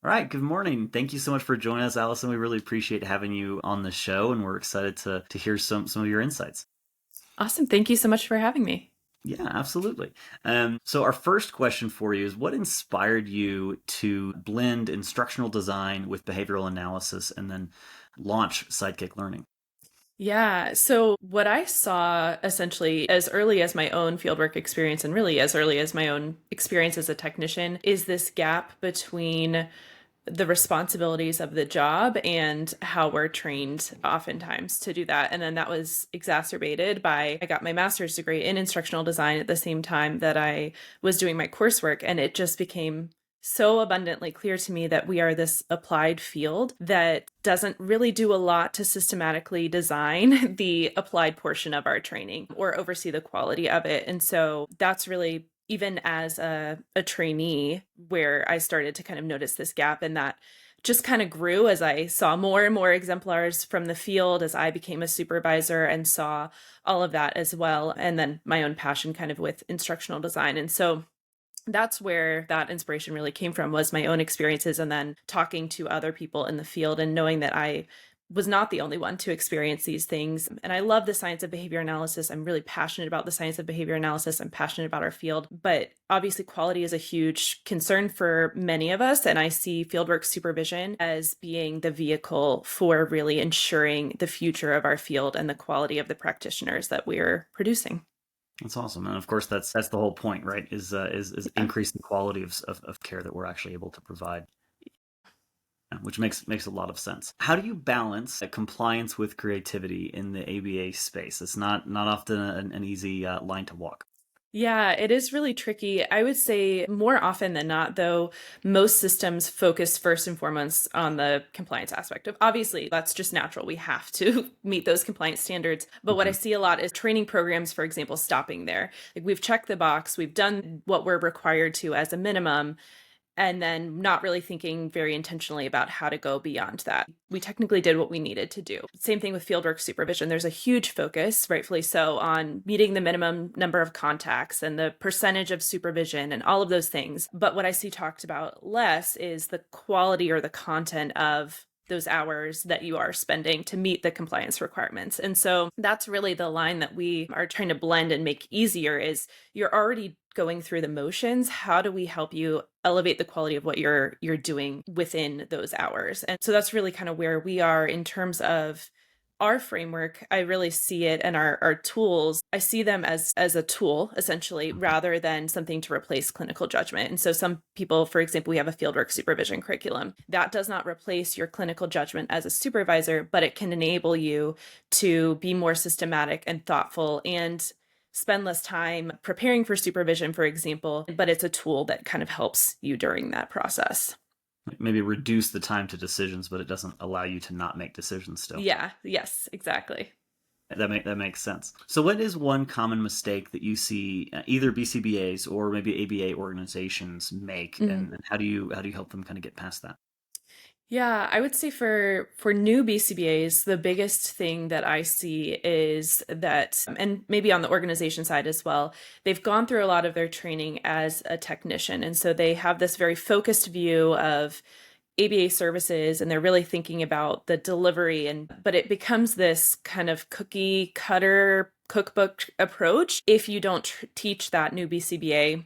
All right, good morning. Thank you so much for joining us, Allison. We really appreciate having you on the show, and we're excited to hear some of your insights. Awesome. Thank you so much for having me. Yeah, absolutely. So our first question for you is what inspired you to blend instructional design with behavioral analysis and then launch Sidekick Learning? Yeah. So, what I saw essentially as early as my own fieldwork experience, and really as early as my own experience as a technician, is this gap between the responsibilities of the job and how we're trained oftentimes to do that. And then that was exacerbated by I got my master's degree in instructional design at the same time that I was doing my coursework. And it just became so abundantly clear to me that we are this applied field that doesn't really do a lot to systematically design the applied portion of our training or oversee the quality of it. And so that's really even as a trainee where I started to kind of notice this gap, and that just kind of grew as I saw more and more exemplars from the field as I became a supervisor and saw all of that as well. And then my own passion kind of with instructional design. And so that's where that inspiration really came from, was my own experiences and then talking to other people in the field and knowing that I was not the only one to experience these things. And I love the science of behavior analysis. I'm really passionate about the science of behavior analysis. I'm passionate about our field, but obviously quality is a huge concern for many of us. And I see fieldwork supervision as being the vehicle for really ensuring the future of our field and the quality of the practitioners that we're producing. That's awesome, and of course, that's the whole point, right? Is Yeah. increase the quality of care that we're actually able to provide, which makes a lot of sense. How do you balance compliance with creativity in the ABA space? It's not often an easy line to walk. Yeah, it is really tricky. I would say more often than not, though, most systems focus first and foremost on the compliance aspect of obviously that's just natural. We have to meet those compliance standards. But what I Mhm. see a lot is training programs, for example, stopping there. Like we've checked the box, we've done what we're required to as a minimum, and then not really thinking very intentionally about how to go beyond that. We technically did what we needed to do. Same thing with fieldwork supervision. There's a huge focus, rightfully so, on meeting the minimum number of contacts and the percentage of supervision and all of those things. But what I see talked about less is the quality or the content of those hours that you are spending to meet the compliance requirements. And so that's really the line that we are trying to blend and make easier is you're already going through the motions. How do we help you elevate the quality of what you're doing within those hours? And so that's really kind of where we are in terms of our framework. I really see it, and our tools, I see them as a tool essentially rather than something to replace clinical judgment. And so some people, for example, we have a fieldwork supervision curriculum that does not replace your clinical judgment as a supervisor, but it can enable you to be more systematic and thoughtful and spend less time preparing for supervision, for example, but it's a tool that kind of helps you during that process. Maybe reduce the time to decisions, but it doesn't allow you to not make decisions still. Yeah, yes, exactly. That makes sense. So, what is one common mistake that you see either BCBAs or maybe ABA organizations make, Mhm. and how do you help them kind of get past that? Yeah, I would say for new BCBAs, the biggest thing that I see is that, and maybe on the organization side as well, they've gone through a lot of their training as a technician, and so they have this very focused view of ABA services, and they're really thinking about the delivery, and but it becomes this kind of cookie cutter cookbook approach if you don't teach that new BCBA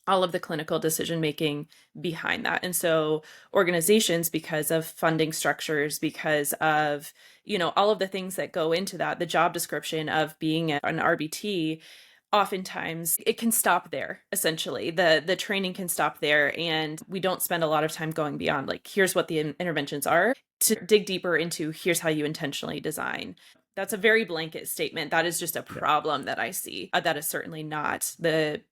all of the clinical decision making behind that. And so organizations, because of funding structures, because of, all of the things that go into that, the job description of being an RBT, oftentimes it can stop there. Essentially the training can stop there, and we don't spend a lot of time going beyond like here's what the interventions are, to dig deeper into here's how you intentionally design. That's a very blanket statement. That is just a Yeah. problem that I see. That is certainly not the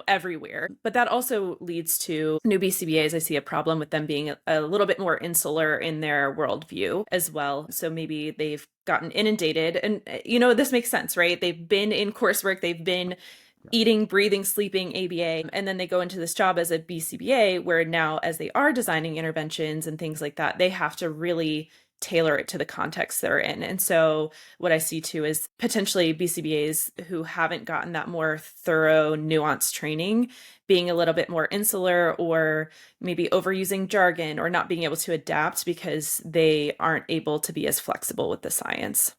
everywhere. But that also leads to new BCBAs. I see a problem with them being a little bit more insular in their worldview as well. So maybe they've gotten inundated, and this makes sense, right? They've been in coursework, they've been Yeah. eating, breathing, sleeping ABA, and then they go into this job as a BCBA where now, as they are designing interventions and things like that, they have to really tailor it to the context they're in. And so what I see too is potentially BCBAs who haven't gotten that more thorough, nuanced training being a little bit more insular, or maybe overusing jargon, or not being able to adapt because they aren't able to be as flexible with the science.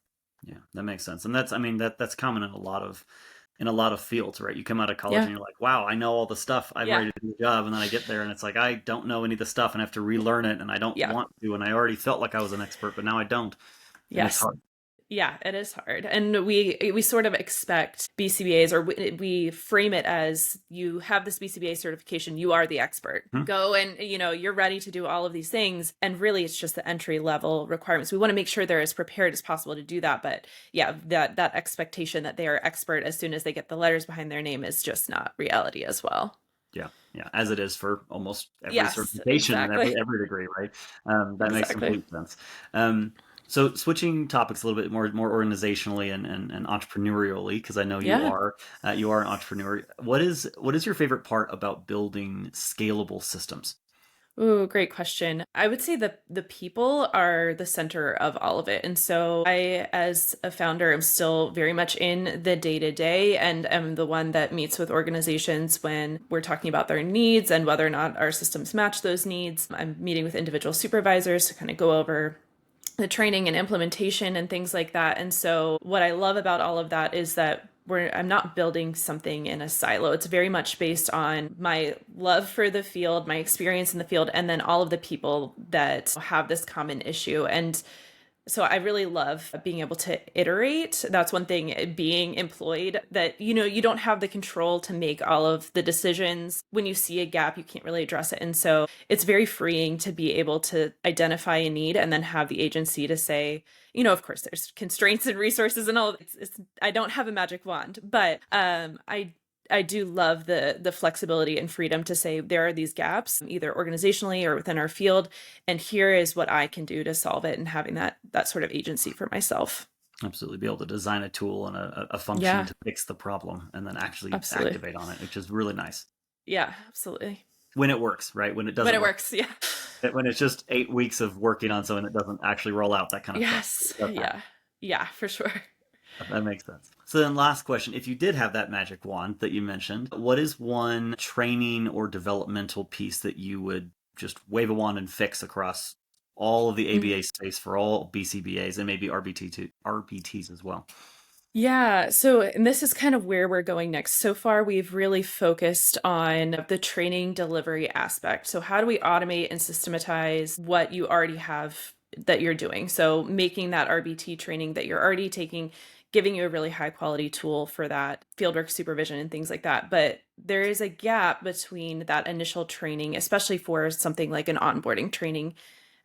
Yeah, that makes sense. And that's common in a lot of fields, right? You come out of college Yeah. and you're like, wow, I know all the stuff. I'm Yeah. ready to do the job. And then I get there and it's like, I don't know any of the stuff and I have to relearn it and I don't Yeah. want to. And I already felt like I was an expert, but now I don't. And it's Yes. hard. Yeah, it is hard. And we sort of expect BCBAs, or we frame it as, you have this BCBA certification, you are the expert. Hmm? Go and, you're ready to do all of these things. And really it's just the entry level requirements. We want to make sure they're as prepared as possible to do that. But yeah, that expectation that they are expert as soon as they get the letters behind their name is just not reality as well. Yeah, yeah, as it is for almost every Yes, certification and exactly. every degree, right? That makes Exactly. complete sense. Um, so switching topics a little bit more organizationally and entrepreneurially, because I know Yeah. you are an entrepreneur. What is your favorite part about building scalable systems? Ooh, great question. I would say the people are the center of all of it. And so I, as a founder, am still very much in the day to day, and am the one that meets with organizations when we're talking about their needs and whether or not our systems match those needs. I'm meeting with individual supervisors to kind of go over the training and implementation and things like that. And so what I love about all of that is that I'm not building something in a silo. It's very much based on my love for the field, my experience in the field, and then all of the people that have this common issue. And so I really love being able to iterate. That's one thing, being employed, that you don't have the control to make all of the decisions. When you see a gap, you can't really address it. And so it's very freeing to be able to identify a need and then have the agency to say, of course there's constraints and resources and all. I don't have a magic wand, but I do love the flexibility and freedom to say there are these gaps, either organizationally or within our field, and here is what I can do to solve it, and having that sort of agency for myself. Absolutely, be able to design a tool and a function Yeah, to fix the problem, and then actually absolutely. activate on it, which is really nice Yeah, absolutely. when it works, right? When it When doesn't it work, works, yeah. when it's just 8 weeks of working on something that doesn't actually roll out, that kind of stuff. Yes, It does happen. yeah. Yeah, for sure. That makes sense. So then last question, if you did have that magic wand that you mentioned, what is one training or developmental piece that you would just wave a wand and fix across all of the Mhm. ABA space for all BCBAs and maybe RBTs as well? Yeah, so and this is kind of where we're going next. So far, we've really focused on the training delivery aspect. So, how do we automate and systematize what you already have that you're doing? So, making that RBT training that you're already taking, giving you a really high quality tool for that fieldwork supervision and things like that. But there is a gap between that initial training, especially for something like an onboarding training.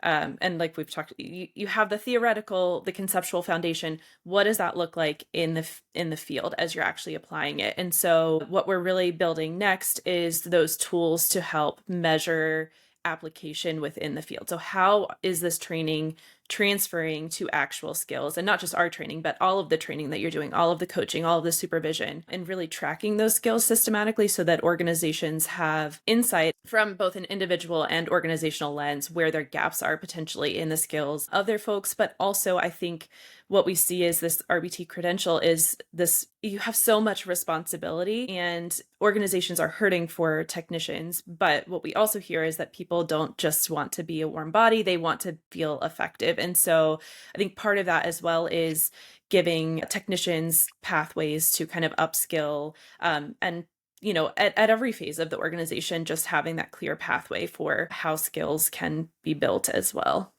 And like we've talked, you have the theoretical, the conceptual foundation. What does that look like in the field as you're actually applying it? And so what we're really building next is those tools to help measure application within the field. So how is this training transferring to actual skills, and not just our training, but all of the training that you're doing, all of the coaching, all of the supervision, and really tracking those skills systematically so that organizations have insight from both an individual and organizational lens where their gaps are potentially in the skills of their folks. But also, I think what we see is this RBT credential is this, you have so much responsibility, and organizations are hurting for technicians. But what we also hear is that people don't just want to be a warm body, they want to feel effective. And so I think part of that as well is giving technicians pathways to kind of upskill, and at every phase of the organization, just having that clear pathway for how skills can be built as well.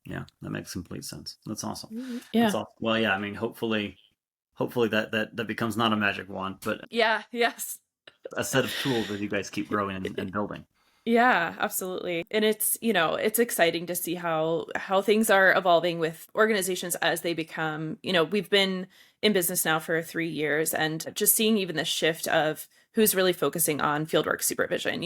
Yeah, that makes complete sense. That's awesome. That's Yeah. awesome. Well, yeah, I mean, hopefully that becomes not a magic wand, but Yeah. Yes. a set of tools that you guys keep growing and building. Yeah, absolutely. And it's exciting to see how things are evolving with organizations as they become, we've been in business now for 3 years, and just seeing even the shift of who's really focusing on fieldwork supervision.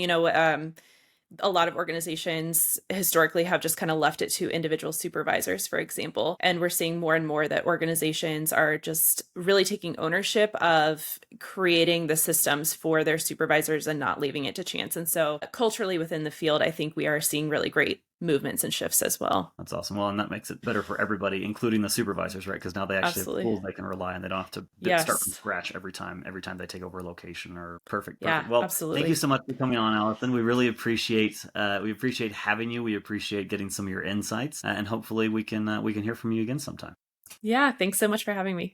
A lot of organizations historically have just kind of left it to individual supervisors, for example. And we're seeing more and more that organizations are just really taking ownership of creating the systems for their supervisors and not leaving it to chance. And so, culturally within the field, I think we are seeing really great movements and shifts as well. That's awesome. Well, and that makes it better for everybody, including the supervisors, right? Because now they actually have Absolutely. tools they can rely on. They don't have to start from Yes. scratch every time they take over a location. Or perfect, Yeah, perfect. Well, thank you absolutely. so much for coming on, Allyson. We really appreciate having you. We appreciate getting some of your insights, and hopefully we can hear from you again sometime. Yeah, thanks so much for having me.